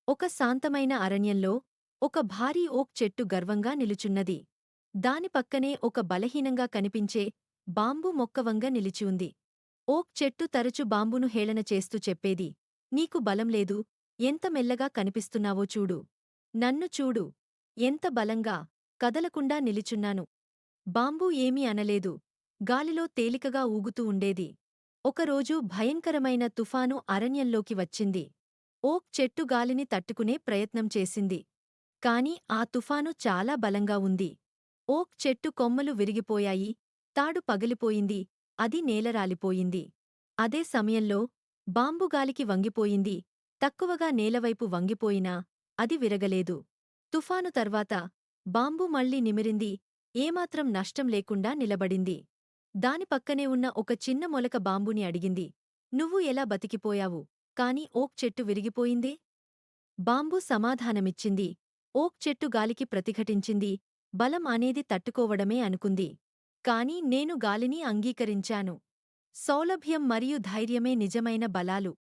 ఒక శాంతమైన అరణ్యంలో ఒక భారీ ఓక్ చెట్టు గర్వంగా నిలుచున్నది. దాని పక్కనే ఒక బలహీనంగా కనిపించే బాంబు మొక్క వంగ నిలిచి ఉంది. ఓక్ చెట్టు తరచు బాంబును హేళన చేస్తూ చెప్పేది, నీకు బలం లేదు, ఎంత మెల్లగా కనిపిస్తున్నావో చూడు. నన్ను చూడు, ఎంత బలంగా, కదలకుండా నిలిచున్నాను. బాంబూ ఏమీ అనలేదు. గాలిలో తేలికగా ఊగుతూ ఉండేది. ఒకరోజు భయంకరమైన తుఫాను అరణ్యంలోకి వచ్చింది. ఓక్ చెట్టు గాలిని తట్టుకునే ప్రయత్నం చేసింది. కాని ఆ తుఫాను చాలా బలంగా ఉంది. ఓక్ చెట్టు కొమ్మలు విరిగిపోయాయి, తాడు పగిలిపోయింది, అది నేలరాలిపోయింది. అదే సమయంలో బాంబు గాలికి వంగిపోయింది, తక్కువగా నేలవైపు వంగిపోయినా అది విరగలేదు. తుఫాను తర్వాత బాంబు మళ్ళీ నిమిరింది, ఏమాత్రం నష్టం లేకుండా నిలబడింది. దాని పక్కనే ఉన్న ఒక చిన్న మొలక బాంబుని అడిగింది, నువ్వు ఎలా బతికిపోయావు, కాని ఓక్ చెట్టు విరిగిపోయిందే? బాంబు సమాధానమిచ్చింది, ఓక్ చెట్టు గాలికి ప్రతిఘటించింది, బలం అనేది తట్టుకోవడమే అనుకుంది. కాని నేను గాలిని అంగీకరించాను. సౌలభ్యం మరియు ధైర్యమే నిజమైన బలాలు.